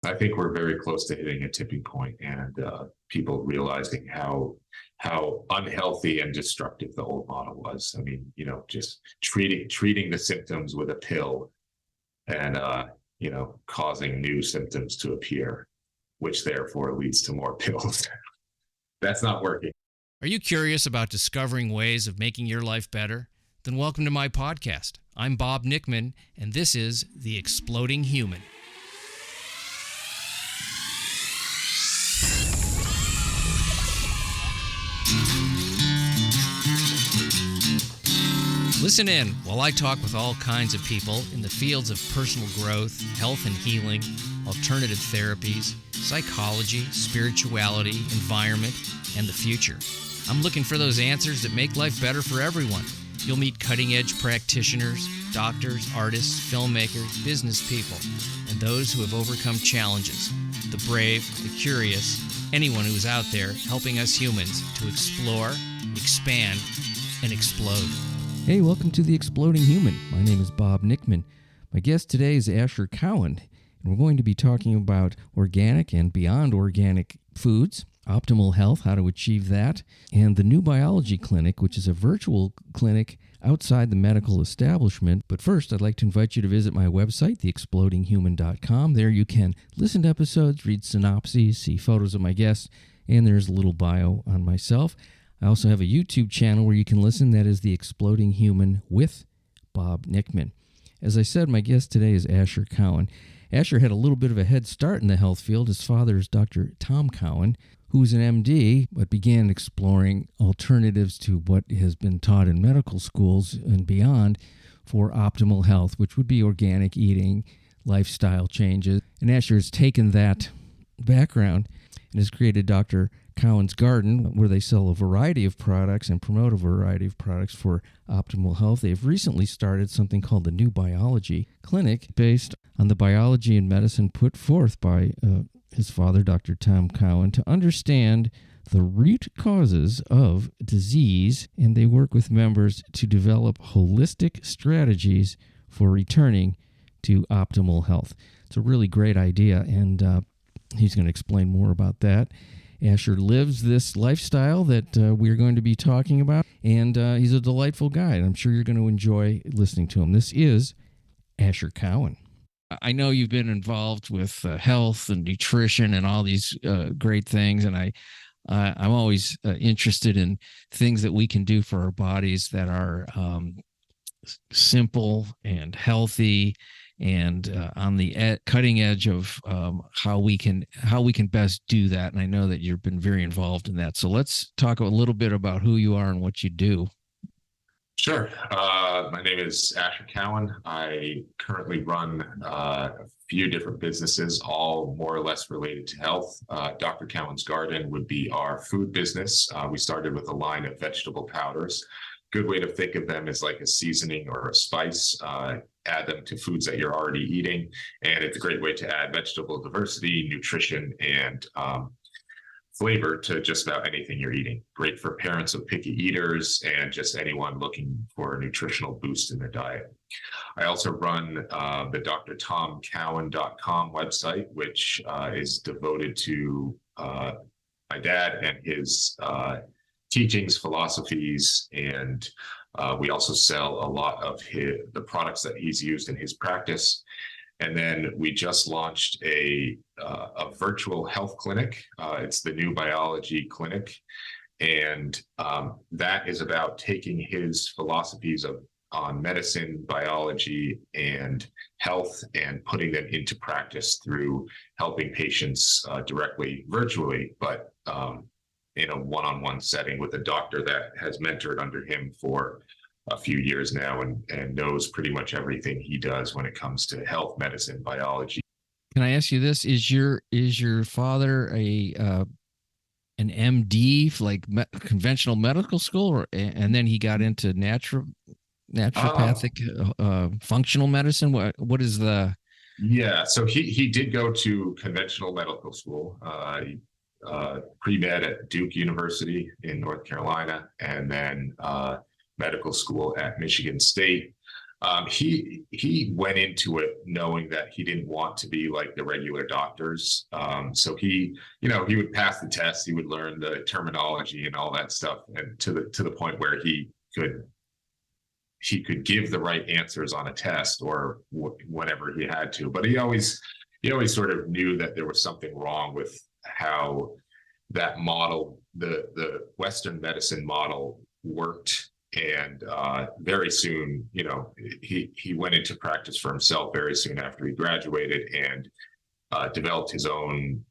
I think we're very close to hitting a tipping point, and people realizing how unhealthy and destructive the old model was. I mean, just treating the symptoms with a pill and causing new symptoms to appear, which therefore leads to more pills. That's not working. Are you curious about discovering ways of making your life better? Then welcome to my podcast. I'm Bob Nickman, and this is The Exploding Human. Listen in while I talk with all kinds of people in the fields of personal growth, health and healing, alternative therapies, psychology, spirituality, environment, and the future. I'm looking for those answers that make life better for everyone. You'll meet cutting-edge practitioners, doctors, artists, filmmakers, business people, and those who have overcome challenges. The brave, the curious, anyone who is out there helping us humans to explore, expand, and explode. Hey, welcome to The Exploding Human. My name is Bob Nickman. My guest today is Cowan, and we're going to be talking about organic and beyond organic foods, optimal health, how to achieve that, and the New Biology Clinic, which is a virtual clinic outside the medical establishment. But first, I'd like to invite you to visit my website, theexplodinghuman.com. There you can listen to episodes, read synopses, see photos of my guests, and there's a little bio on myself. I also have a YouTube channel where you can listen. That is The Exploding Human with Bob Nickman. As I said, my guest today is Asher Cowan. Asher had a little bit of a head start in the health field. His father is Dr. Tom Cowan, who is an MD, but began exploring alternatives to what has been taught in medical schools and beyond for optimal health, which would be organic eating, lifestyle changes. And Asher has taken that background and has created Dr. Cowan's Garden, where they sell a variety of products and promote a variety of products for optimal health. They've recently started something called the New Biology Clinic, based on the biology and medicine put forth by his father, Dr. Tom Cowan, to understand the root causes of disease, and they work with members to develop holistic strategies for returning to optimal health. It's a really great idea, and he's going to explain more about that. Asher lives this lifestyle that we're going to be talking about, and he's a delightful guy, and I'm sure you're going to enjoy listening to him. This is Asher Cowan. I know you've been involved with health and nutrition and all these great things, and I'm always interested in things that we can do for our bodies that are simple and healthy and on the cutting edge of how we can best do that. And I know that you've been very involved in that. So let's talk a little bit about who you are and what you do. Sure. My name is Asher Cowan. I currently run a few different businesses, all more or less related to health. Dr. Cowan's Garden would be our food business. We started with a line of vegetable powders. Good way to think of them is like a seasoning or a spice. Add them to foods that you're already eating, and it's a great way to add vegetable diversity, nutrition, and flavor to just about anything you're eating. Great for parents of picky eaters and just anyone looking for a nutritional boost in their diet. I also run the drtomcowan.com website, which is devoted to my dad and his teachings, philosophies, and we also sell a lot of the products that he's used in his practice. And then we just launched a virtual health clinic. It's the New Biology Clinic. And that is about taking his philosophies on medicine, biology, and health and putting them into practice through helping patients directly virtually, but in a one-on-one setting with a doctor that has mentored under him for a few years now and knows pretty much everything he does when it comes to health, medicine, biology. Can I ask you this? Is your father an MD, like conventional medical school, and then he got into naturopathic functional medicine? What is the? Yeah, so he did go to conventional medical school. Pre-med at Duke University in North Carolina, and then medical school at Michigan State. He went into it knowing that he didn't want to be like the regular doctors. So he would pass the test, he would learn the terminology and all that stuff, and to the point where he could give the right answers on a test or whenever he had to. But he always sort of knew that there was something wrong with how that model, the Western medicine model, worked. And very soon, he went into practice for himself very soon after he graduated, and developed his own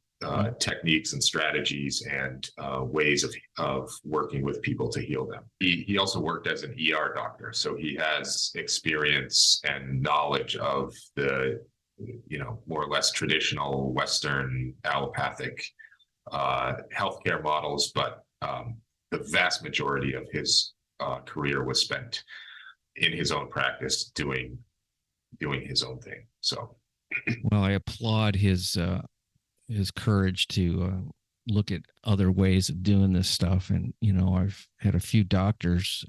techniques and strategies and ways of working with people to heal them. He also worked as an ER doctor, so he has experience and knowledge of the more or less traditional Western allopathic healthcare models, but the vast majority of his career was spent in his own practice doing his own thing. So, well, I applaud his courage to look at other ways of doing this stuff. And I've had a few doctors,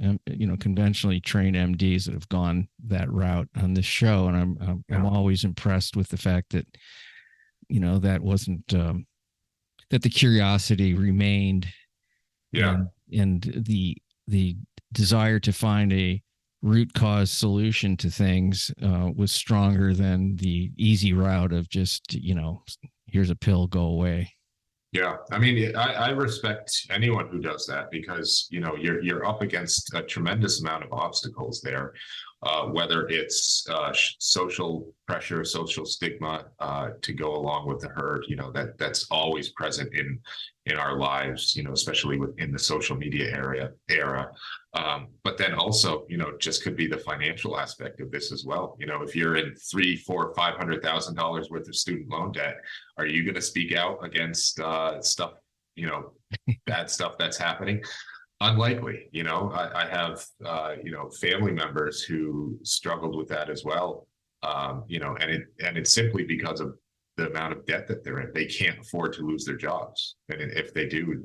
conventionally trained MDs that have gone that route on this show, and I'm always impressed with the fact that that wasn't that the curiosity remained, and the desire to find a root cause solution to things was stronger than the easy route of just, here's a pill, go away. Yeah, I mean, I respect anyone who does that, because you're up against a tremendous amount of obstacles there, whether it's social pressure, social stigma to go along with the herd. That's always present in our lives. Especially within the social media era. But then also, just could be the financial aspect of this as well. If you're in $300,000, $400,000, $500,000 worth of student loan debt, are you going to speak out against stuff, bad stuff that's happening? Unlikely. I have family members who struggled with that as well. And it's simply because of the amount of debt that they're in. They can't afford to lose their jobs, and if they do,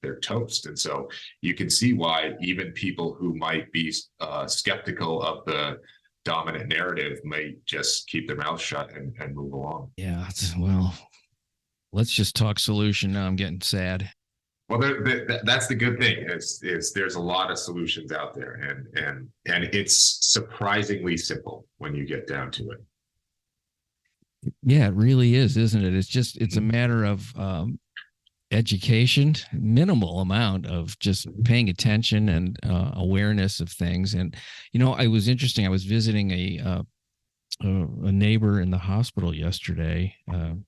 they're toast. And so you can see why even people who might be skeptical of the dominant narrative may just keep their mouth shut and move along. Yeah, well, let's just talk solution now. I'm getting sad. Well, that's the good thing is there's a lot of solutions out there, and it's surprisingly simple when you get down to it. Yeah, it really is, isn't it? It's a matter of education, minimal amount of just paying attention and awareness of things. And I was visiting a neighbor in the hospital yesterday.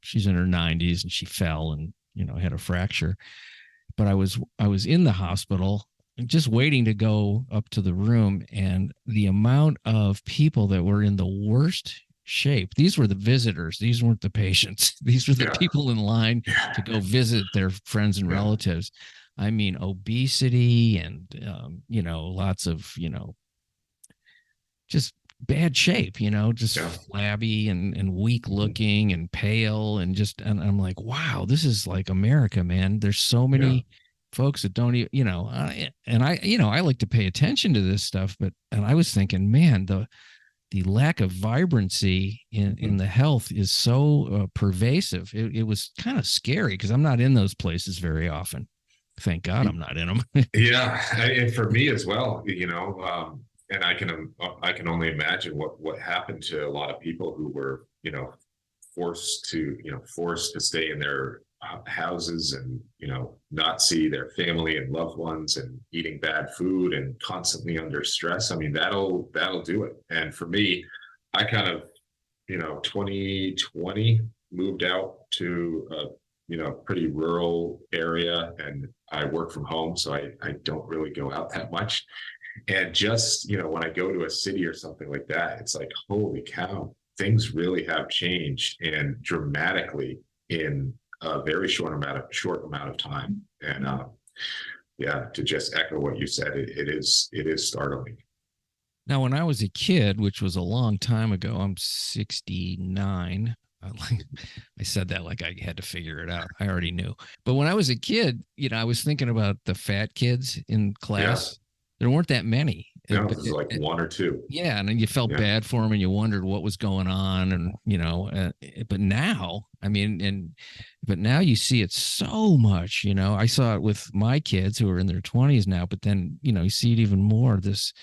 She's in her 90s and she fell and had a fracture. But I was in the hospital just waiting to go up to the room, and the amount of people that were in the worst shape. These were the visitors. These weren't the patients. These were the people in line to go visit their friends and relatives. I mean, obesity and, lots of, just bad shape, just flabby and weak looking and pale, and I'm like, wow, this is like America, man. There's so many folks that don't even, I like to pay attention to this stuff, and I was thinking, man, the lack of vibrancy in the health is so pervasive. It was kind of scary because I'm not in those places very often. Thank God I'm not in them. Yeah, and for me as well, and I can only imagine what happened to a lot of people who were, forced to stay in their houses and, not see their family and loved ones, and eating bad food and constantly under stress. I mean, that'll do it. And for me, I kind of, 2020 moved out to a pretty rural area, and I work from home, so I don't really go out that much. And just, when I go to a city or something like that, it's like, holy cow, things really have changed, and dramatically, in a very short amount of time. And to just echo what you said, it is startling. Now, when I was a kid, which was a long time ago, I'm 69. I said that like I had to figure it out. I already knew. But when I was a kid, I was thinking about the fat kids in class. There weren't that many. No, this is like one or two. Yeah, and then you felt Yeah. bad for him, and you wondered what was going on, and but now, I mean, but now you see it so much. I saw it with my kids who are in their 20s now, but then you see it even more. This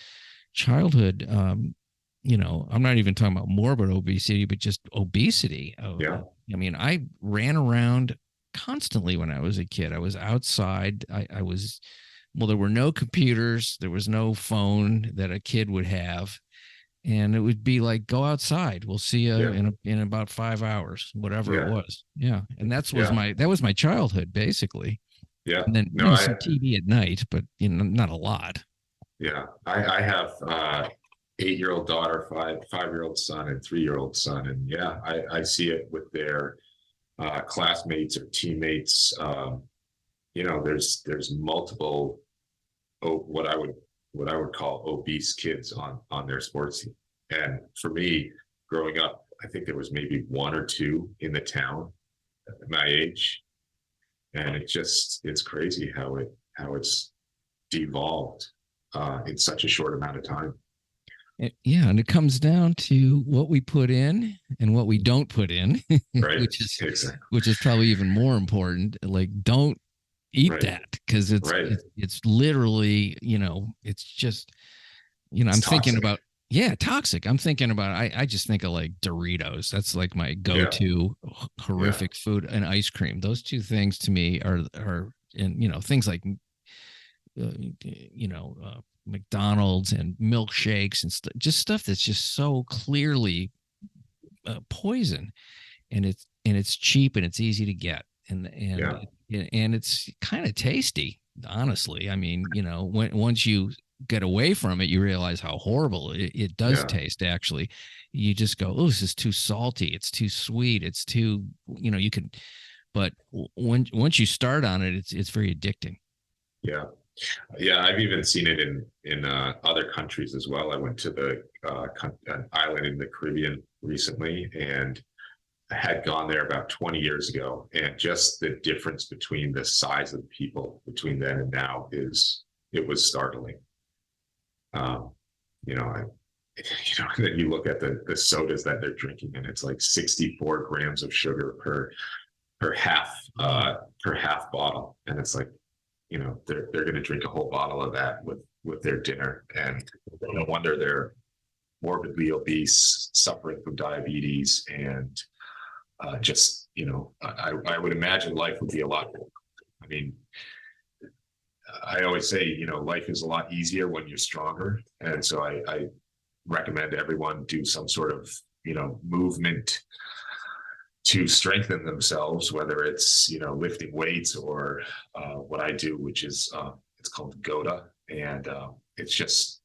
childhood, I'm not even talking about morbid obesity, but just obesity. Yeah. I mean, I ran around constantly when I was a kid. I was outside. I was well, there were no computers, there was no phone that a kid would have, and it would be like, go outside, we'll see you in about 5 hours, whatever it was. Yeah, and that was my childhood basically. Yeah. And then some TV at night, but not a lot. Yeah, I have 8-year-old daughter, 5-year-old son, and 3-year-old son, and yeah, I see it with their classmates or teammates. There's multiple what I would call obese kids on their sports team. And for me, growing up, I think there was maybe one or two in the town at my age, and it's crazy how it's devolved in such a short amount of time. Yeah, and it comes down to what we put in and what we don't put in, Right. which is probably even more important. Like, don't eat that, because it's literally, it's just, I'm toxic. Thinking about, toxic. I'm thinking about, I just think of like Doritos. That's like my go-to horrific food, and ice cream. Those two things to me are and things like McDonald's and milkshakes and just stuff that's just so clearly poison, and it's cheap and it's easy to get, and it's kind of tasty, honestly. I mean, once you get away from it, you realize how horrible it does taste. Actually, you just go, oh, this is too salty, it's too sweet, it's too, you can, but once you start on it, it's very addicting. Yeah, I've even seen it in other countries as well. I went to an island in the Caribbean recently, and I had gone there about 20 years ago, and just the difference between the size of the people between then and now it was startling. Then you look at the sodas that they're drinking, and it's like 64 grams of sugar per half bottle, and it's like, they're going to drink a whole bottle of that with their dinner, and no wonder they're morbidly obese, suffering from diabetes, and I would imagine life would be a lot. I mean, I always say, life is a lot easier when you're stronger, and so I recommend everyone do some sort of movement to strengthen themselves, whether it's lifting weights or what I do, which is it's called GOTA, and it's just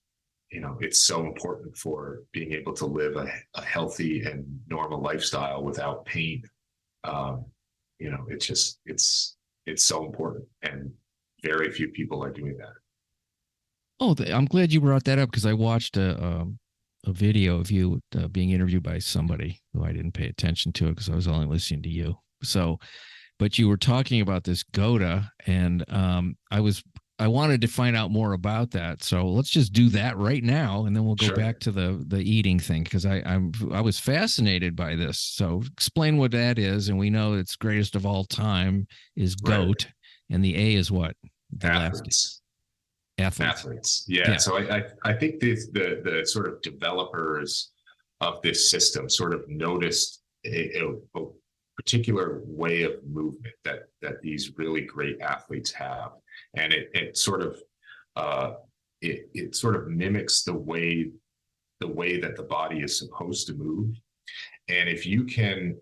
it's so important for being able to live a healthy and normal lifestyle without pain. It's so important, and very few people are doing that. Oh, I'm glad you brought that up, because I watched a video of you being interviewed by somebody who I didn't pay attention to it because I was only listening to you. So, but you were talking about this GOTA, and I wanted to find out more about that. So let's just do that right now, and then we'll go back to the eating thing, because I was fascinated by this. So explain what that is, and we know its greatest of all time is GOAT, and the A is what? Athletes. Yeah. So I think the sort of developers of this system sort of noticed a particular way of movement that these really great athletes have, and it sort of mimics the way that the body is supposed to move. And if you can,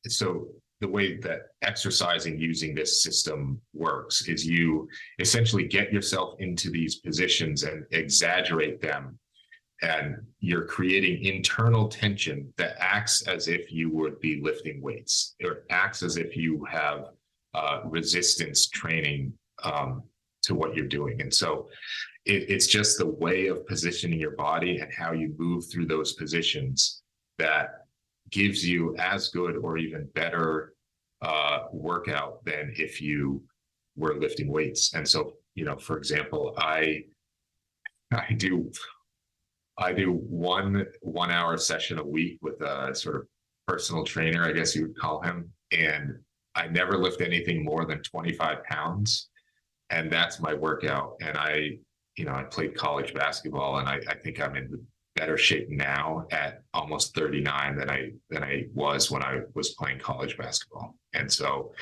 so the way that exercising using this system works is you essentially get yourself into these positions and exaggerate them, and you're creating internal tension that acts as if you would be lifting weights, or acts as if you have resistance training to what you're doing. And so it's just the way of positioning your body and how you move through those positions that gives you as good or even better workout than if you were lifting weights. And so, for example, I do I do one hour session a week with a sort of personal trainer, I guess you would call him. And I never lift anything more than 25 pounds. And that's my workout. And I played college basketball, and I think I'm in better shape now at almost 39 than I was when I was playing college basketball. And so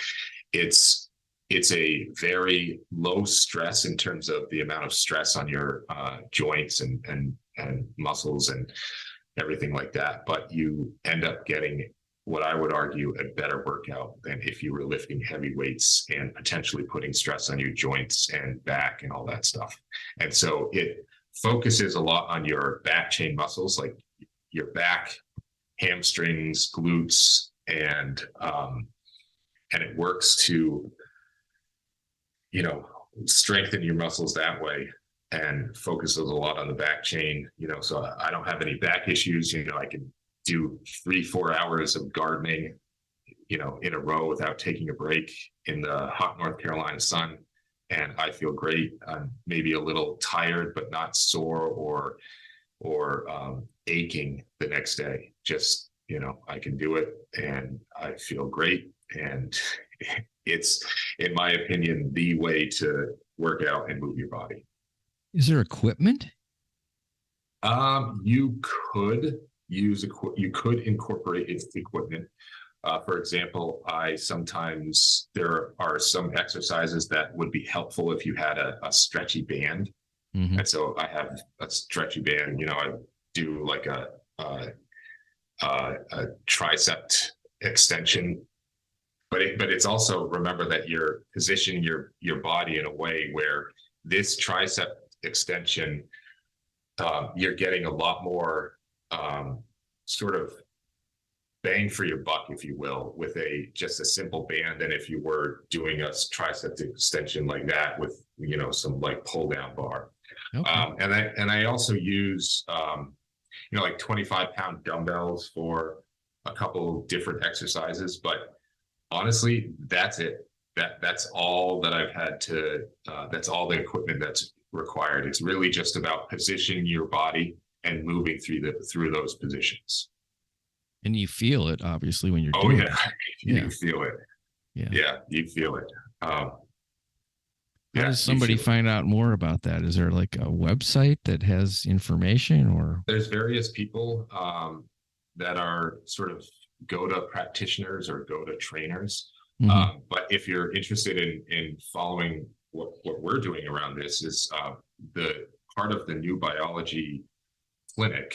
it's a very low stress in terms of the amount of stress on your joints and muscles and everything like that. But you end up getting what I would argue a better workout than if you were lifting heavy weights and potentially putting stress on your joints and back and all that stuff. And so it focuses a lot on your back chain muscles, like your back, hamstrings, glutes, and it works to strengthen your muscles that way, and focuses a lot on the back chain. So I don't have any back issues. I can do 3-4 hours of gardening, in a row without taking a break in the hot North Carolina sun. And I feel great. I'm maybe a little tired, but not sore or aching the next day. Just, I can do it and I feel great. And it's, in my opinion, the way to work out and move your body. Is there equipment? You could you could incorporate equipment. For example, there are some exercises that would be helpful if you had a stretchy band. Mm-hmm. And so I have a stretchy band. I do like a tricep extension, but it's also, remember that you're positioning your body in a way where this tricep extension, you're getting a lot more sort of bang for your buck, if you will, with just a simple band than if you were doing a tricep extension like that with some like pull down bar. Okay. And I also use like 25-pound dumbbells for a couple different exercises, but honestly, that's it. That's all that I've had to. That's all the equipment that's required. It's really just about positioning your body and moving through those positions. And you feel it, obviously, when you're doing it. You feel it. Yeah, you feel it. How does somebody find out more about that? Is there like a website that has information, or? There's various people that are sort of go-to practitioners or go-to trainers. Mm-hmm. But if you're interested in following what we're doing around this, is the part of the New Biology clinic.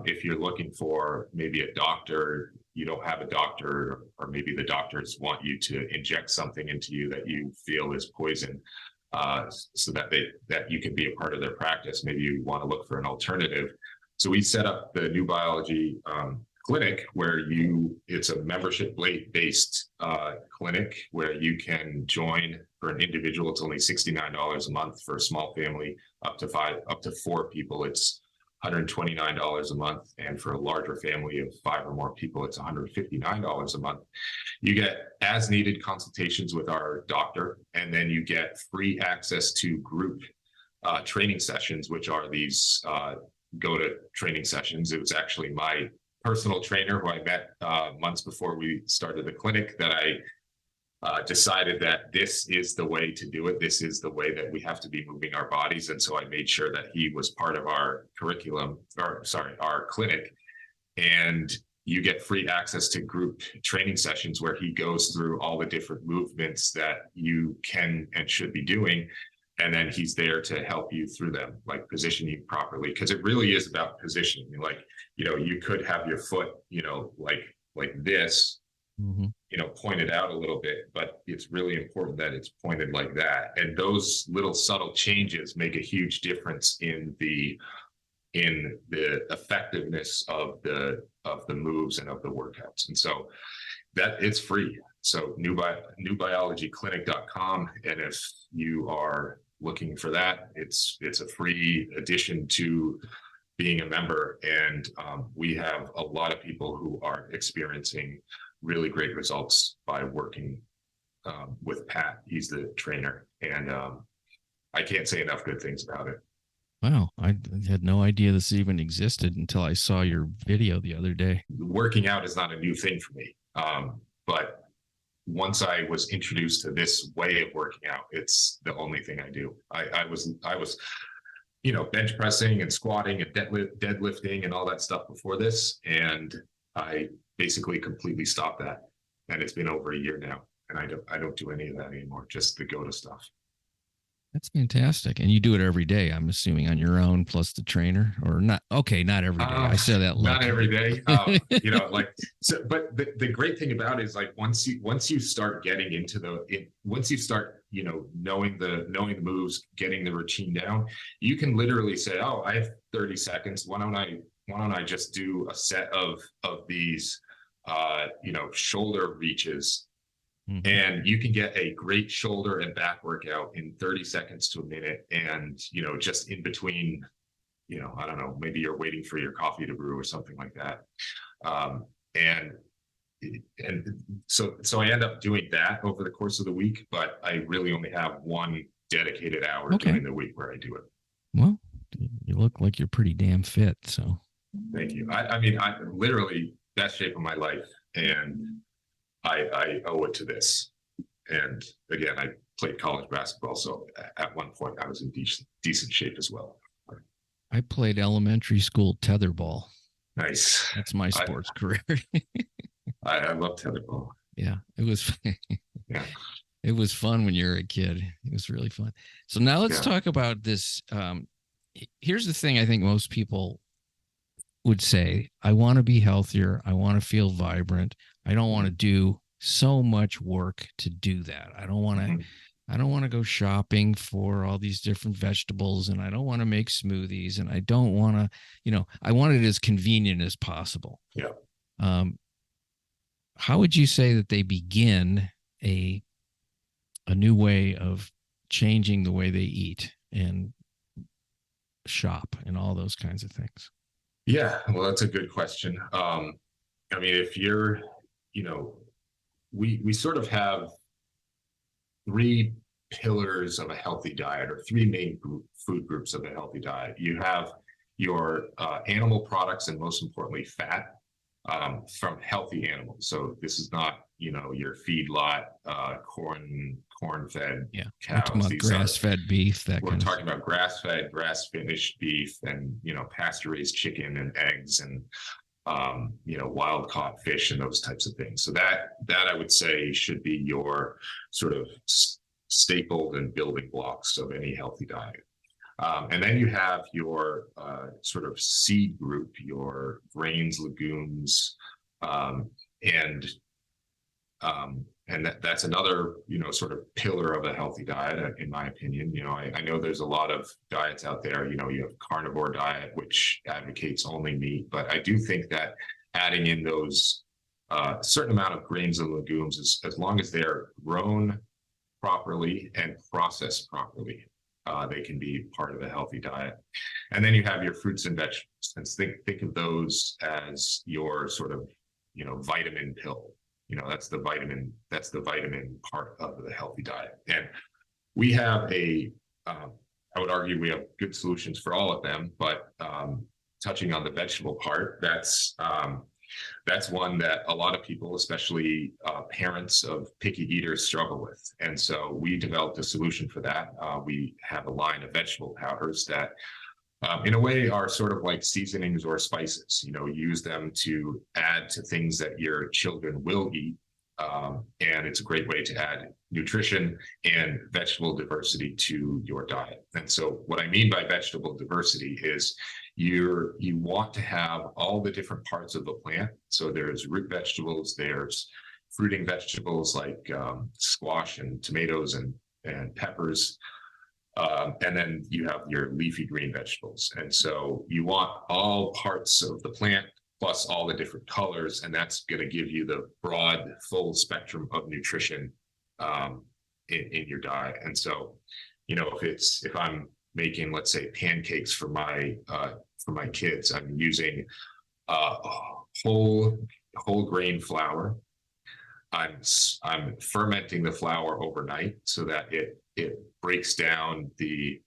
If you're looking for maybe a doctor, you don't have a doctor, or maybe the doctors want you to inject something into you that you feel is poison, so that you can be a part of their practice. Maybe you want to look for an alternative. So we set up the New Biology clinic where it's a membership based clinic where you can join. For an individual, it's only $69 a month. For a small family, up to 4 people, it's $129 a month. And for a larger family of 5 or more people, it's $159 a month. You get as needed consultations with our doctor, and then you get free access to group training sessions, which are these go-to training sessions. It was actually my personal trainer who I met months before we started the clinic that I decided that this is the way to do it. This is the way that we have to be moving our bodies. And so I made sure that he was part of our our clinic. And you get free access to group training sessions where he goes through all the different movements that you can and should be doing. And then he's there to help you through them, like position you properly. Because it really is about positioning. Like, you could have your foot, like this, mm-hmm. Pointed out a little bit, but it's really important that it's pointed like that. And those little subtle changes make a huge difference in the effectiveness of the moves and of the workouts. And so that it's free. So newbiologyclinic.com. And if you are looking for that, it's a free addition to being a member. And we have a lot of people who are experiencing really great results by working with Pat. He's the trainer, and I can't say enough good things about it. Wow, I had no idea this even existed until I saw your video the other day. Working out is not a new thing for me. But once I was introduced to this way of working out, it's the only thing I do. I was bench pressing and squatting and deadlifting and all that stuff before this, and I basically completely stopped that. And it's been over a year now, and I don't do any of that anymore. Just the go to stuff. That's fantastic. And you do it every day, I'm assuming, on your own plus the trainer, or not? Okay, not every day. I said that not every day. Like so. But the great thing about it is like once you start getting into once you start knowing the moves, getting the routine down, you can literally say, oh, I have 30 seconds. Why don't I just do a set of these shoulder reaches. Mhm. And you can get a great shoulder and back workout in 30 seconds to a minute. And, just in between, I don't know, maybe you're waiting for your coffee to brew or something like that. And so I end up doing that over the course of the week, but I really only have one dedicated hour during the week where I do it. Well, you look like you're pretty damn fit. So thank you. I mean, I literally best shape of my life. And I owe it to this. And again, I played college basketball, so at one point I was in decent shape as well. I played elementary school tetherball. Nice. That's my sports career. I love tetherball. Yeah, it was. Yeah, it was fun when you were a kid. It was really fun. So now let's talk about this. Here's the thing: I think most people would say, I want to be healthier. I want to feel vibrant. I don't want to do so much work to do that. I don't want to go shopping for all these different vegetables, and I don't want to make smoothies, and I don't want to, I want it as convenient as possible. Yeah. How would you say that they begin a new way of changing the way they eat and shop and all those kinds of things? Yeah, well, that's a good question. I mean, if you're, we sort of have three pillars of a healthy diet, or three main food groups of a healthy diet. You have your animal products, and most importantly, fat from healthy animals. So this is not, your feedlot, corn-fed cows. We're talking about grass-fed beef. We're talking about grass-fed, grass-finished beef, and pasture-raised chicken and eggs, and wild-caught fish and those types of things. So that I would say should be your sort of staple and building blocks of any healthy diet. And then you have your sort of seed group, your grains, legumes, and that's another, sort of pillar of a healthy diet, in my opinion. I know there's a lot of diets out there. You have carnivore diet, which advocates only meat, but I do think that adding in those certain amount of grains and legumes, as long as they're grown properly and processed properly, they can be part of a healthy diet. And then you have your fruits and vegetables, and think of those as your sort of, vitamin pill. That's the vitamin part of the healthy diet. And we have I would argue we have good solutions for all of them, but touching on the vegetable part, that's one that a lot of people, especially parents of picky eaters, struggle with. And so we developed a solution for that. We have a line of vegetable powders that in a way are sort of like seasonings or spices. Use them to add to things that your children will eat. And it's a great way to add nutrition and vegetable diversity to your diet. And so what I mean by vegetable diversity is you want to have all the different parts of the plant. So there's root vegetables, there's fruiting vegetables like squash and tomatoes and peppers. And then you have your leafy green vegetables. And so you want all parts of the plant plus all the different colors, and that's going to give you the broad, full spectrum of nutrition in your diet. And so, if I'm making, let's say, pancakes for my kids, I'm using whole grain flour. I'm fermenting the flour overnight so that it breaks down the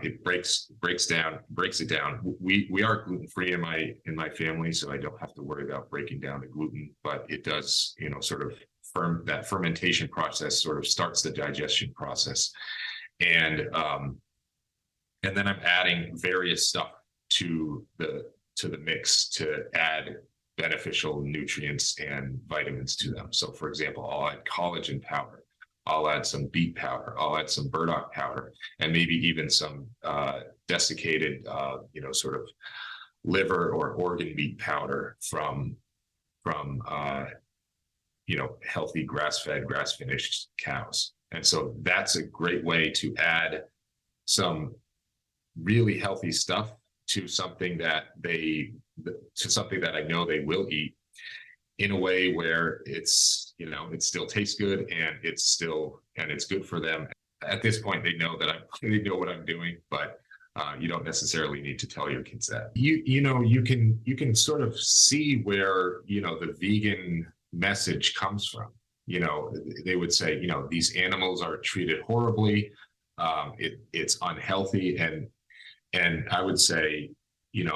It breaks it down. We are gluten free in my family, so I don't have to worry about breaking down the gluten. But it does, sort of that fermentation process sort of starts the digestion process, and then I'm adding various stuff to the mix to add beneficial nutrients and vitamins to them. So, for example, I'll add collagen powder. I'll add some beet powder. I'll add some burdock powder, and maybe even some desiccated, sort of liver or organ meat powder from healthy grass-fed, grass-finished cows. And so that's a great way to add some really healthy stuff to something that I know they will eat, in a way where it's, it still tastes good and it's good for them. At this point, they know what I'm doing, but you don't necessarily need to tell your kids that. You can sort of see where, the vegan message comes from. They would say, these animals are treated horribly. It's unhealthy. And I would say,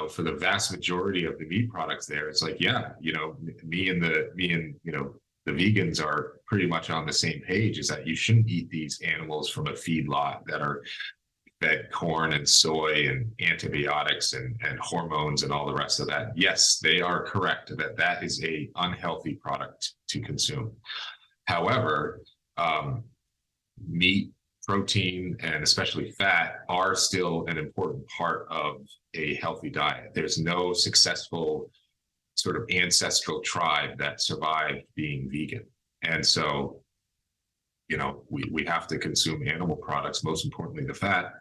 for the vast majority of the meat products there, it's like, yeah, me and the vegans are pretty much on the same page, is that you shouldn't eat these animals from a feedlot that are fed corn and soy and antibiotics and hormones and all the rest of that. Yes, they are correct that is a unhealthy product to consume. However, meat, protein, and especially fat are still an important part of a healthy diet. There's no successful sort of ancestral tribe that survived being vegan. And so, we have to consume animal products, most importantly the fat,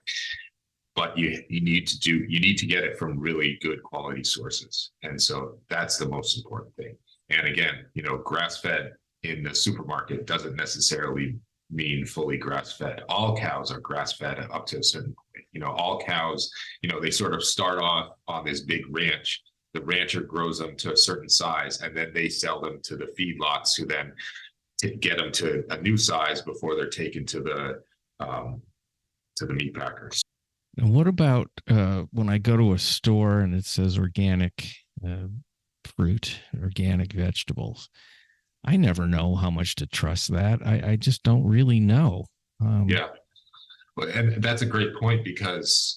but you need to get it from really good quality sources. And so that's the most important thing. And again, grass-fed in the supermarket doesn't necessarily mean fully grass-fed. All cows are grass-fed up to a certain point. All cows, they sort of start off on this big ranch. The rancher grows them to a certain size, and then they sell them to the feedlots, who then get them to a new size before they're taken to the meat packers. And what about when I go to a store and it says organic fruit, organic vegetables? I never know how much to trust that. I just don't really know. Yeah. Well, and that's a great point, because,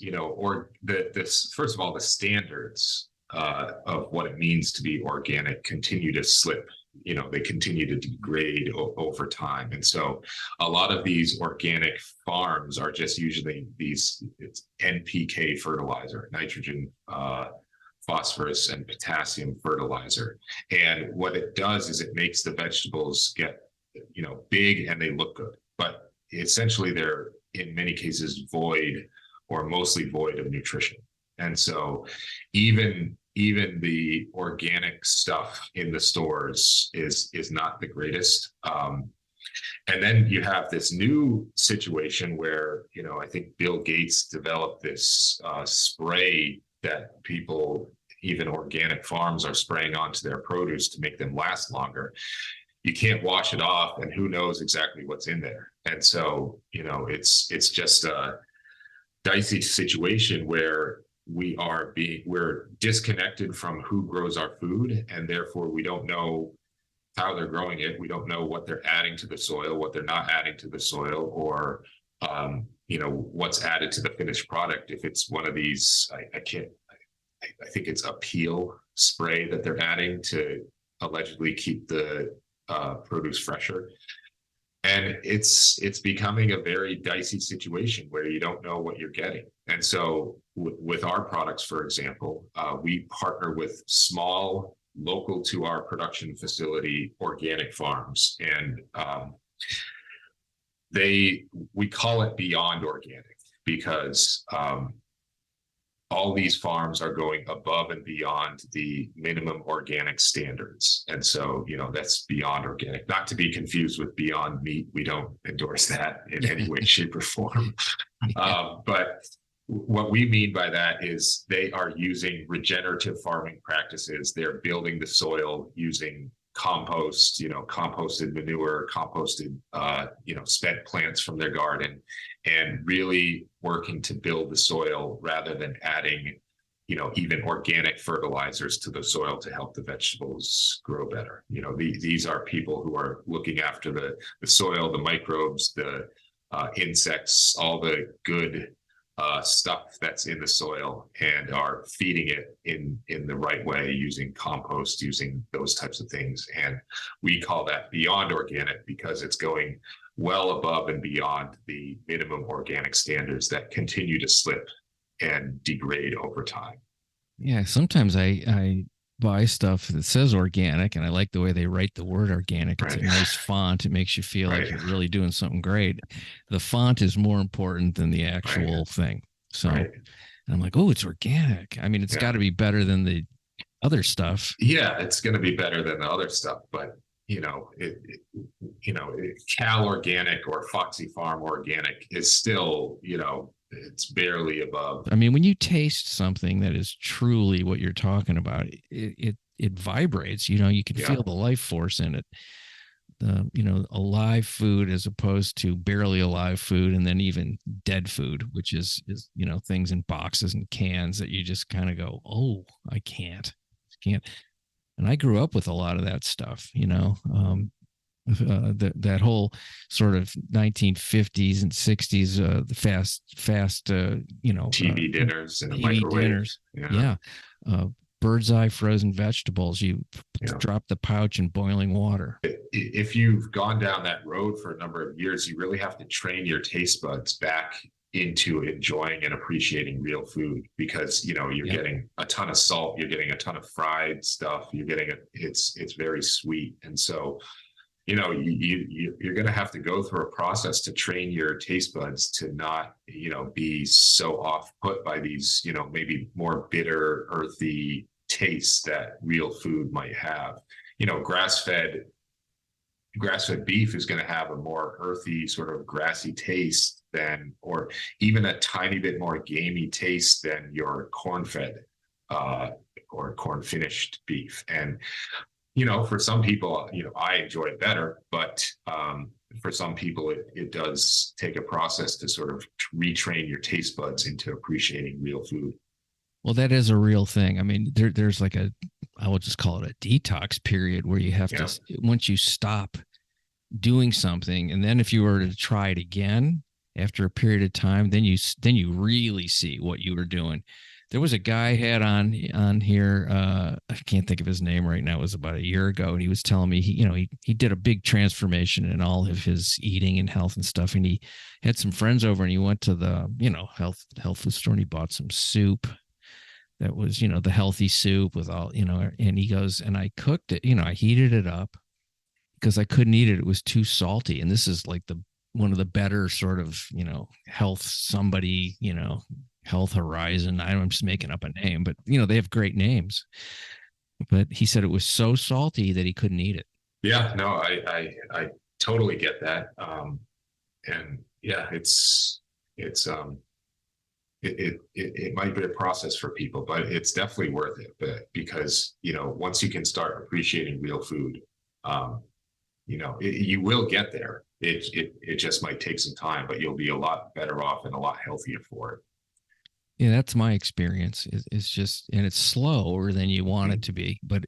first of all, the standards of what it means to be organic continue to slip. They continue to degrade over time. And so a lot of these organic farms are just usually it's NPK fertilizer, nitrogen, phosphorus, and potassium fertilizer. And what it does is it makes the vegetables get, big, and they look good. But essentially they're, in many cases, void or mostly void of nutrition. And so even the organic stuff in the stores is not the greatest. And then you have this new situation where, I think Bill Gates developed this spray that people, even organic farms, are spraying onto their produce to make them last longer. You can't wash it off, and who knows exactly what's in there. And so, it's just a dicey situation where we're disconnected from who grows our food, and therefore we don't know how they're growing it. We don't know what they're adding to the soil, what they're not adding to the soil, or what's added to the finished product. If it's one of these, I think it's a peel spray that they're adding to allegedly keep the produce fresher. And it's becoming a very dicey situation where you don't know what you're getting. And so with our products, for example, we partner with small, local to our production facility organic farms. And we call it beyond organic, because all these farms are going above and beyond the minimum organic standards. And so, that's beyond organic, not to be confused with Beyond Meat. We don't endorse that in any way, shape, or form. But what we mean by that is they are using regenerative farming practices. They're building the soil using compost, composted manure, composted, spent plants from their garden, and really working to build the soil rather than adding, even organic fertilizers to the soil to help the vegetables grow better. These are people who are looking after the soil, the microbes, the insects, all the good stuff that's in the soil, and are feeding it in the right way using compost, using those types of things. And we call that beyond organic because it's going well above and beyond the minimum organic standards that continue to slip and degrade over time. Yeah, sometimes I buy stuff that says organic, and I like the way they write the word organic. It's a nice font. It makes you feel like you're really doing something great. The font is more important than the actual thing. So I'm like, oh, it's organic. I mean, it's got to be better than the other stuff. Yeah, it's going to be better than the other stuff, but Cal Organic or Foxy Farm Organic is still, it's barely above. I mean, when you taste something that is truly what you're talking about, it vibrates. You can feel the life force in it. Alive food as opposed to barely alive food, and then even dead food, which is things in boxes and cans that you just kind of go, oh, I can't. And I grew up with a lot of that stuff, that whole sort of 1950s and 60s, the fast, TV dinners and TV dinners. Bird's eye frozen vegetables. You drop the pouch in boiling water. If you've gone down that road for a number of years, you really have to train your taste buds back into enjoying and appreciating real food, because you're getting a ton of salt, you're getting a ton of fried stuff, it's very sweet. And so you're going to have to go through a process to train your taste buds to not be so off put by these maybe more bitter, earthy tastes that real food might have. Grass-fed beef is going to have a more earthy, sort of grassy taste than, or even a tiny bit more gamey taste than your corn-fed or corn-finished beef. And for some people, I enjoy it better, but for some people, it does take a process to sort of retrain your taste buds into appreciating real food. Well, that is a real thing. I mean, there's like I will just call it a detox period where you have to, once you stop doing something, and then if you were to try it again after a period of time, then you really see what you were doing. There was a guy I had on here. I can't think of his name right now. It was about a year ago, and he was telling me he did a big transformation in all of his eating and health and stuff. And he had some friends over, and he went to the health food store, and he bought some soup that was the healthy soup with all And he goes, and I cooked it. I heated it up because I couldn't eat it. It was too salty. And this is like one of the better sort of health Health Horizon. I'm just making up a name, but they have great names. But he said it was so salty that he couldn't eat it. Yeah, no, I totally get that. And yeah, it might be a process for people, but it's definitely worth it. But because once you can start appreciating real food, you will get there. It just might take some time, but you'll be a lot better off and a lot healthier for it. Yeah, that's my experience. It's just, and it's slower than you want it to be, but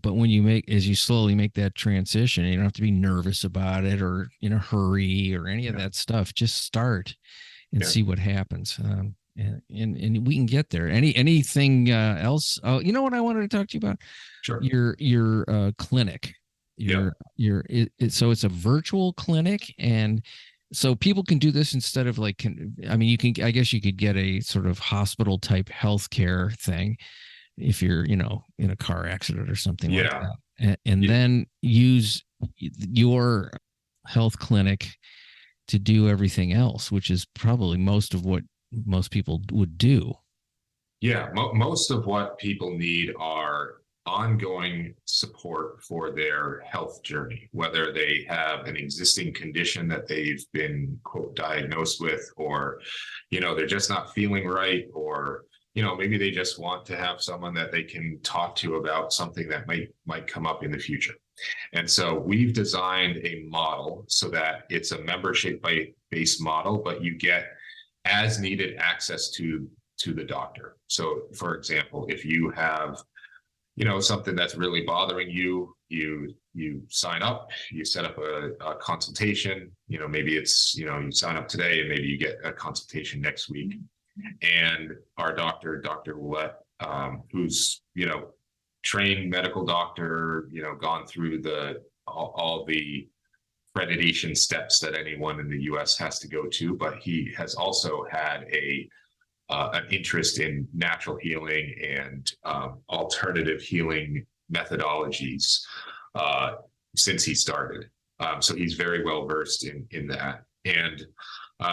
when you slowly make that transition, you don't have to be nervous about it or in a hurry or any of that stuff. Just start and see what happens. And we can get there. Anything else? Oh, you know what I wanted to talk to you about? Sure. Your clinic. So it's a virtual clinic, and so people can do this instead of I guess you could get a sort of hospital type healthcare thing if you're, in a car accident or something like that. And then use your health clinic to do everything else, which is probably most of what most people would do. Yeah. Most of what people need are ongoing support for their health journey, whether they have an existing condition that they've been, quote, diagnosed with, or, they're just not feeling right, or, maybe they just want to have someone that they can talk to about something that might come up in the future. And so we've designed a model so that it's a membership-based model, but you get as needed access to the doctor. So for example, if you have something that's really bothering you, you sign up, you set up a consultation, maybe it's, you sign up today and maybe you get a consultation next week. And our Dr. Willett, who's, trained medical doctor, gone through all the accreditation steps that anyone in the US has to go to, but he has also had an interest in natural healing and alternative healing methodologies since he started. So he's very well versed in that. And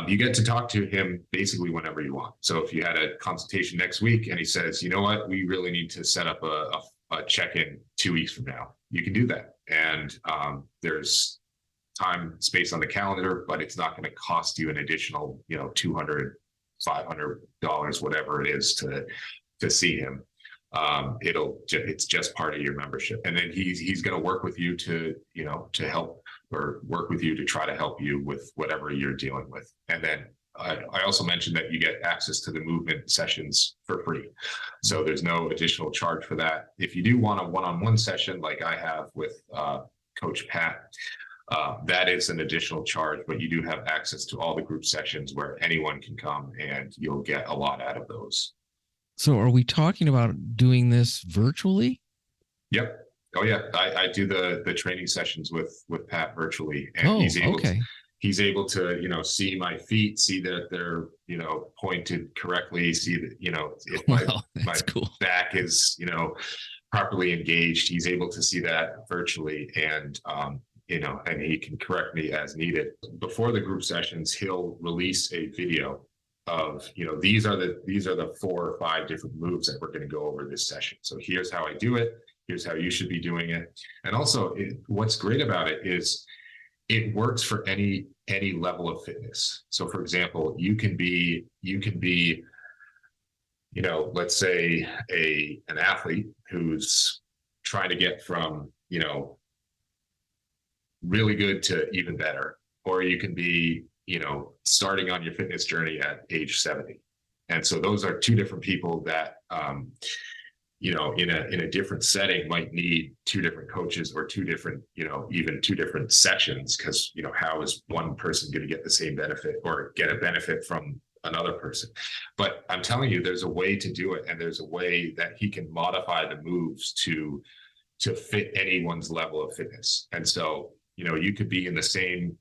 you get to talk to him basically whenever you want. So if you had a consultation next week and he says, you know what, we really need to set up a check-in 2 weeks from now, you can do that. And there's time, space on the calendar, but it's not going to cost you an additional, $200, $500, whatever it is to see him. It's just part of your membership. And then he's going to work with you to help, or work with you to try to help you with whatever you're dealing with. And then I also mentioned that you get access to the movement sessions for free. So there's no additional charge for that. If you do want a one-on-one session like I have with Coach Pat, that is an additional charge, but you do have access to all the group sessions where anyone can come and you'll get a lot out of those. So are we talking about doing this virtually? Yep. Oh yeah. I do the training sessions with Pat virtually, and he's able to, see my feet, see that they're, pointed correctly, see that, if my cool. back is, properly engaged, he's able to see that virtually. And, and he can correct me as needed. Before the group sessions, he'll release a video of, these are the 4 or 5 different moves that we're going to go over this session. So here's how I do it. Here's how you should be doing it. And also what's great about it is it works for any level of fitness. So for example, you can be, let's say an athlete who's trying to get from, really good to even better, or you can be, starting on your fitness journey at age 70. And so those are 2 different people that, in a different setting might need 2 different coaches, or 2 different, even 2 different sections, because, how is one person going to get the same benefit or get a benefit from another person? But I'm telling you, there's a way to do it, and there's a way that he can modify the moves to fit anyone's level of fitness. And so, you could be in the same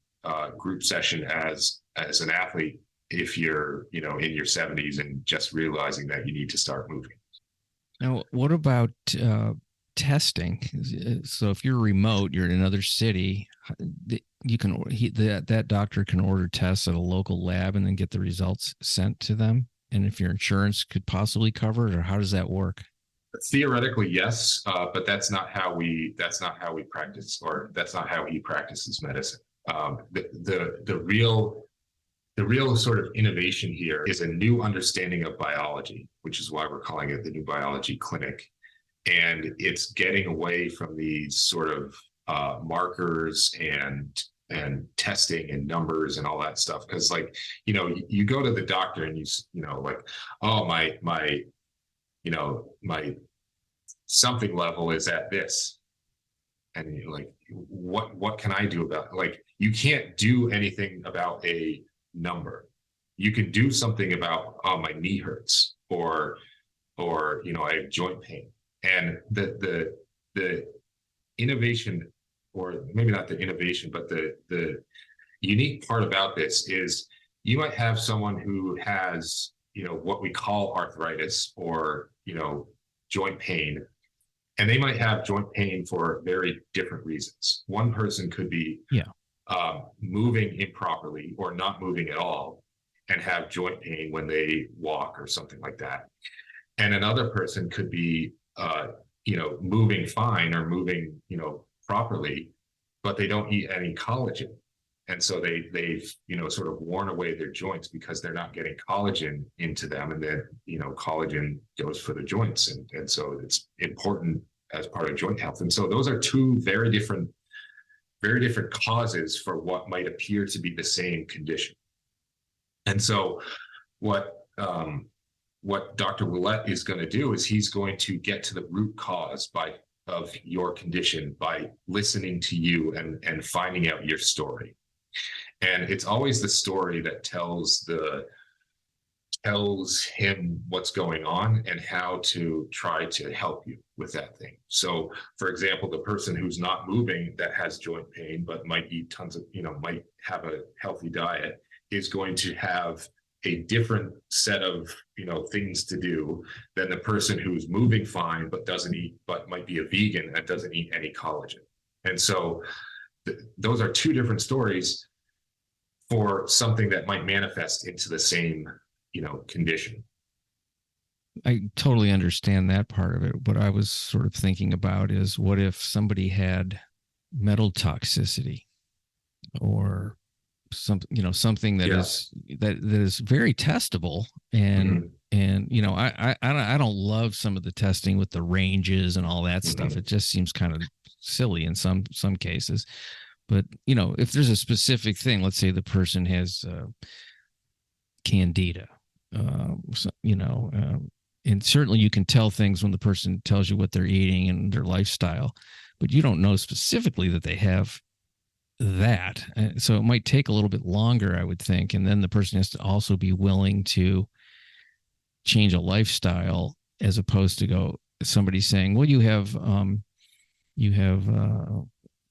group session as an athlete if you're, in your 70s and just realizing that you need to start moving. Now, what about testing? So if you're remote, you're in another city, that doctor can order tests at a local lab and then get the results sent to them. And if your insurance could possibly cover it, or how does that work? Theoretically, yes, but that's not how we practice, or that's not how he practices medicine. The real sort of innovation here is a new understanding of biology, which is why we're calling it the New Biology Clinic. And it's getting away from these sort of markers and testing and numbers and all that stuff. Because you go to the doctor and oh, my something level is at this. And you're like, what can I do about it? You can't do anything about a number. You can do something about, oh, my knee hurts, or I have joint pain. And the innovation, or maybe not the innovation, but the unique part about this is you might have someone who has, what we call arthritis, or, joint pain, and they might have joint pain for very different reasons. One person could be moving improperly or not moving at all and have joint pain when they walk or something like that. And another person could be, moving fine or moving, properly, but they don't eat any collagen. And so they've, sort of worn away their joints because they're not getting collagen into them. And then, collagen goes for the joints. And so it's important as part of joint health. And so those are two very different causes for what might appear to be the same condition. And so what Dr. Willett is going to do is he's going to get to the root cause of your condition by listening to you and finding out your story. And it's always the story that tells him what's going on and how to try to help you with that thing. So, for example, the person who's not moving that has joint pain but might eat tons of, might have a healthy diet is going to have a different set of, things to do than the person who's moving fine but doesn't eat, but might be a vegan that doesn't eat any collagen. And so those are two different stories for something that might manifest into the same, condition. I totally understand that part of it. What I was sort of thinking about is, what if somebody had metal toxicity or something that is very testable, and I don't love some of the testing with the ranges and all that stuff. It just seems kind of silly in some cases. But if there's a specific thing, let's say the person has candida, and certainly you can tell things when the person tells you what they're eating and their lifestyle, but you don't know specifically that they have that. So it might take a little bit longer, I would think. And then the person has to also be willing to change a lifestyle, as opposed to somebody saying, well, you have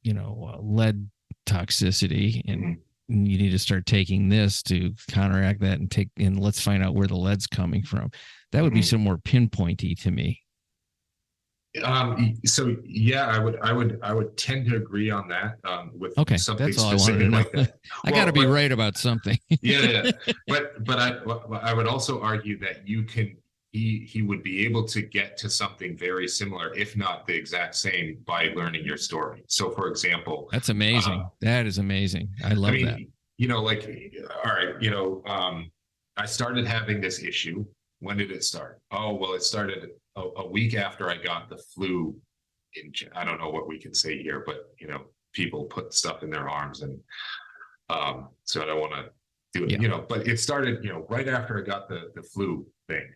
lead toxicity, and you need to start taking this to counteract that, and let's find out where the lead's coming from. That would be some more pinpointy to me. So yeah, I would tend to agree on that. With something that's all specific I wanted to know. like that. I got to be right about something. yeah. But I would also argue that he would be able to get to something very similar, if not the exact same, by learning your story. So, for example, that's amazing. That is amazing. I love that. All right, I started having this issue. When did it start? Oh, well, it started a week after I got the flu. I don't know what we can say here, but people put stuff in their arms, and so I don't want to do it. Yeah. But it started right after I got the flu thing.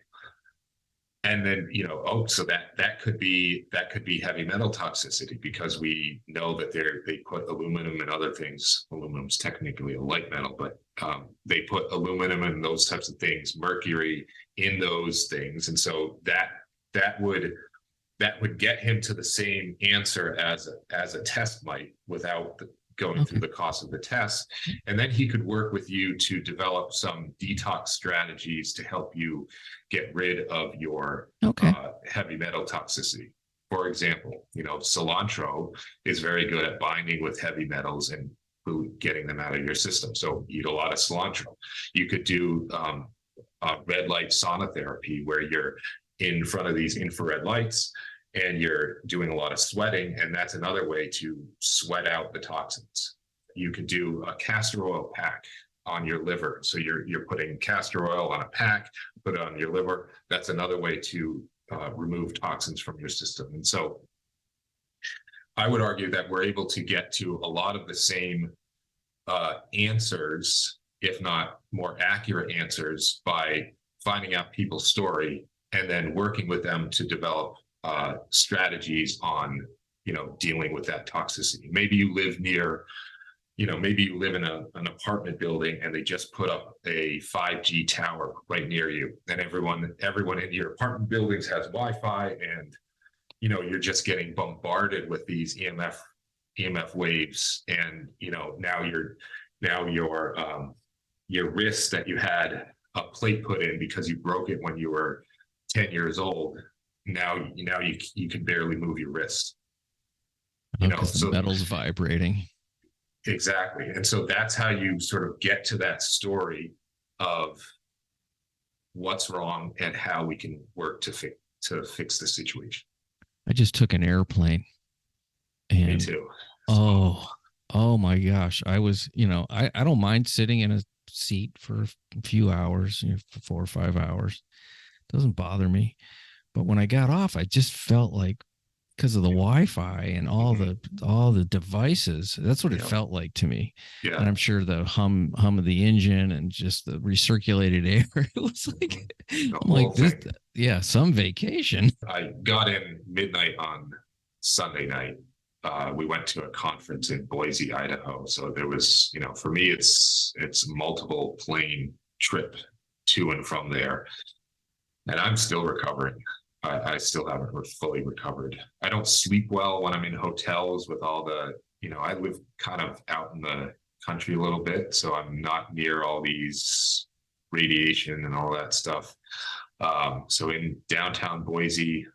And then, so that could be heavy metal toxicity, because we know that they put aluminum and other things. Aluminum's technically a light metal, but they put aluminum and those types of things, mercury in those things. And so that would get him to the same answer as a test might, without going through the cost of the test. And then he could work with you to develop some detox strategies to help you get rid of your heavy metal toxicity. For example, cilantro is very good at binding with heavy metals and getting them out of your system. So eat a lot of cilantro. You could do red light sauna therapy, where you're in front of these infrared lights and you're doing a lot of sweating, and that's another way to sweat out the toxins. You could do a castor oil pack on your liver. So you're putting castor oil on a pack, put it on your liver. That's another way to remove toxins from your system. And so I would argue that we're able to get to a lot of the same answers, if not more accurate answers, by finding out people's story and then working with them to develop strategies on, dealing with that toxicity. Maybe you live near, maybe you live in an apartment building and they just put up a 5G tower right near you, and everyone in your apartment buildings has Wi-Fi, and you're just getting bombarded with these EMF waves, and now your wrist that you had a plate put in because you broke it when you were 10 years old. Now you can barely move your wrist. So the metal's vibrating. Exactly. And so that's how you sort of get to that story of what's wrong and how we can work to fix the situation. I just took an airplane. And, me too. Oh, Oh my gosh. I was, I don't mind sitting in a seat for a few hours, for 4 or 5 hours. Doesn't bother me. But when I got off, I just felt like, because of the Wi-Fi and Mhm. all the devices, that's what it Yeah. felt like to me. And Yeah. I'm sure the hum of the engine and just the recirculated air, it was Mhm. like, The I'm whole like, this, thing. yeah, some vacation. I got in midnight on Sunday night. We went to a conference in Boise, Idaho. So there was, for me, it's multiple plane trip to and from there, and I'm still recovering. I still haven't fully recovered. I don't sleep well when I'm in hotels with all the, I live kind of out in the country a little bit, so I'm not near all these radiation and all that stuff. So in downtown Boise,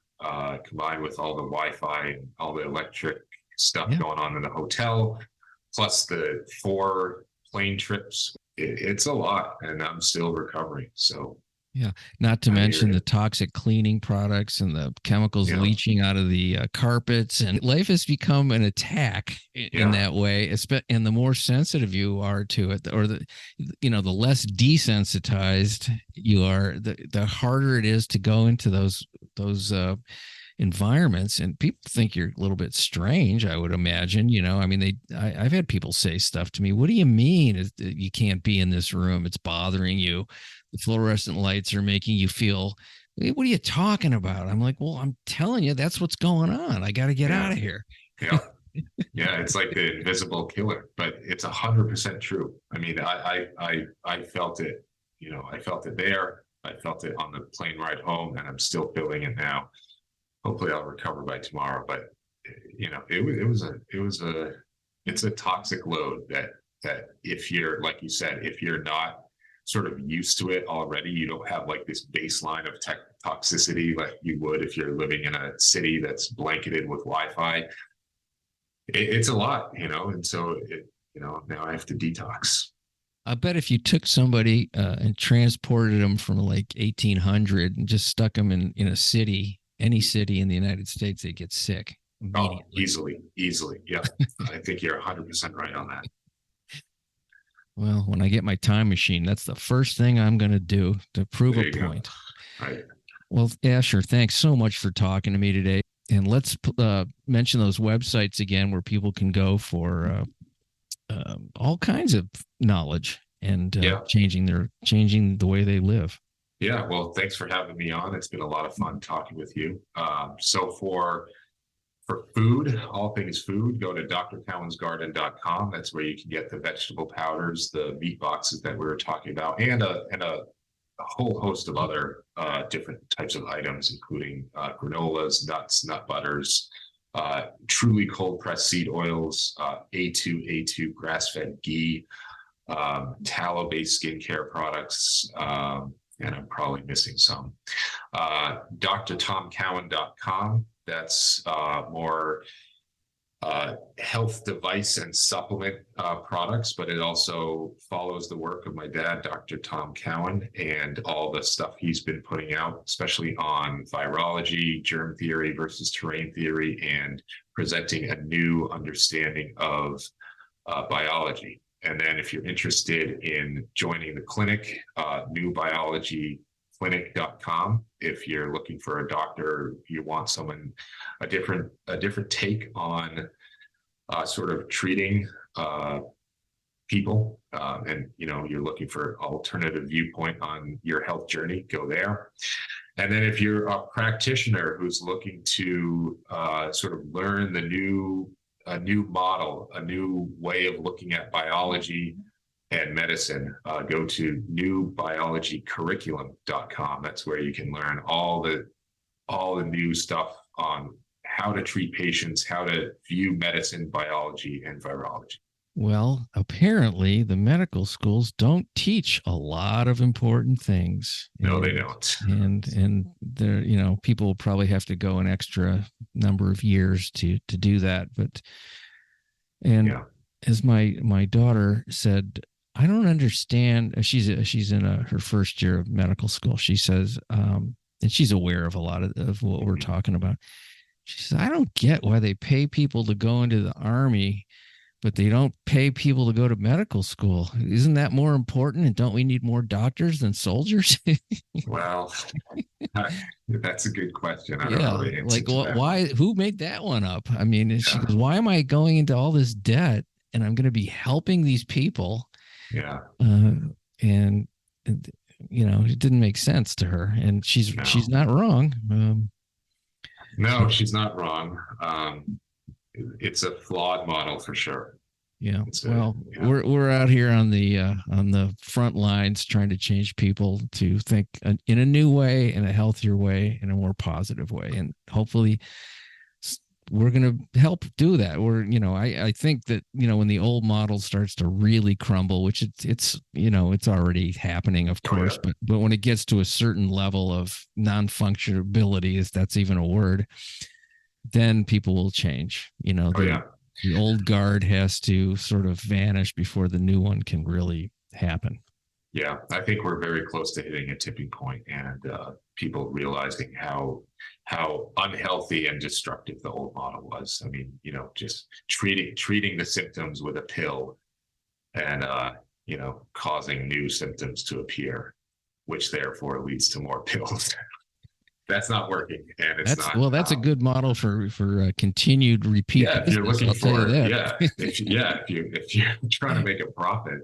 combined with all the Wi-Fi and all the electric stuff Yeah. going on in the hotel, plus the 4 plane trips, it's a lot, and I'm still recovering. So Yeah. Not to I hear mention the you. toxic cleaning products and the chemicals Yeah, leaching out of the carpets. And life has become an attack in yeah, that way. And the more sensitive you are to it, or the less desensitized you are, the harder it is to go into those environments. And people think you're a little bit strange, I would imagine. I mean, I've had people say stuff to me. What do you mean you can't be in this room? It's bothering you. The fluorescent lights are making you feel, what are you talking about? I'm like, well, I'm telling you, that's what's going on. I got to get yeah, out of here. yeah. Yeah, it's like the invisible killer, but it's 100% true. I mean, I felt it. I felt it there. I felt it on the plane ride home, and I'm still feeling it now. Hopefully, I'll recover by tomorrow. But it's a toxic load that if you're, like you said, if you're not sort of used to it already, you don't have like this baseline of toxicity like you would if you're living in a city that's blanketed with Wi-Fi. It's a lot, and so now I have to detox. I bet if you took somebody and transported them from like 1800 and just stuck them in a city, any city in the United States, they'd get sick Oh, immediately. easily. Yeah. I think you're 100% right on that. Well, when I get my time machine, that's the first thing I'm going to do to prove a There you go. point. Right. Well, Asher, thanks so much for talking to me today. And let's mention those websites again where people can go for all kinds of knowledge and Yeah. changing the way they live. Yeah. Well, thanks for having me on. It's been a lot of fun talking with you. So for food, all things food, go to drcowansgarden.com. That's where you can get the vegetable powders, the meat boxes that we were talking about, and a whole host of other different types of items, including granolas, nuts, nut butters, truly cold pressed seed oils, A2 grass-fed ghee, tallow-based skincare products, and I'm probably missing some. drtomcowan.com. That's more health device and supplement products, but it also follows the work of my dad, Dr. Tom Cowan, and all the stuff he's been putting out, especially on virology, germ theory versus terrain theory, and presenting a new understanding of biology. And then if you're interested in joining the clinic, newbiologyclinic.com. If you're looking for a doctor, you want someone, a different take on sort of treating people, and you're looking for alternative viewpoint on your health journey, go there. And then if you're a practitioner who's looking to sort of learn a new model, a new way of looking at biology and medicine, go to newbiologycurriculum.com. That's where you can learn all the new stuff on how to treat patients, how to view medicine, biology, and virology. Well, apparently the medical schools don't teach a lot of important things. No, they don't. And there, people will probably have to go an extra number of years to do that. And Yeah. as my daughter said, I don't understand. She's in her first year of medical school. She says, and she's aware of a lot of what we're talking about. She says, I don't get why they pay people to go into the army, but they don't pay people to go to medical school. Isn't that more important? And don't we need more doctors than soldiers? Well, that's a good question. I don't know the answer like to that. why? Who made that one up? I mean, she Yeah. goes, "Why am I going into all this debt and I'm going to be helping these people?" Yeah. And it didn't make sense to her, and she's not wrong. No, she's not wrong. It's a flawed model for sure. Yeah. We're out here on the front lines trying to change people to think in a new way, in a healthier way, in a more positive way, and hopefully we're going to help do that. I think that, when the old model starts to really crumble, which it's already happening, of course, but when it gets to a certain level of non-functionability, if that's even a word, then people will change. The old guard has to sort of vanish before the new one can really happen. Yeah, I think we're very close to hitting a tipping point, and people realizing how unhealthy and destructive the old model was. I mean, just treating the symptoms with a pill, and causing new symptoms to appear, which therefore leads to more pills. That's not working, and that's a good model for continued repeat. Yeah, if you're looking for if you're trying to make a profit,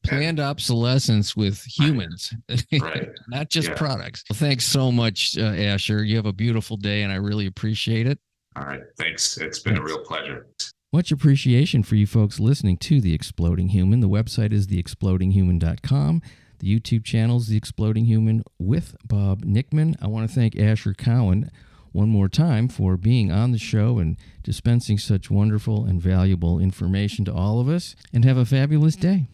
planned obsolescence with humans, right? Not just products. Well, thanks so much, Asher. You have a beautiful day, and I really appreciate it. All right, thanks. It's been a real pleasure. Much appreciation for you folks listening to The Exploding Human. The website is theexplodinghuman.com. The YouTube channel is The Exploding Human with Bob Nickman. I want to thank Asher Cowan one more time for being on the show and dispensing such wonderful and valuable information to all of us. And have a fabulous day.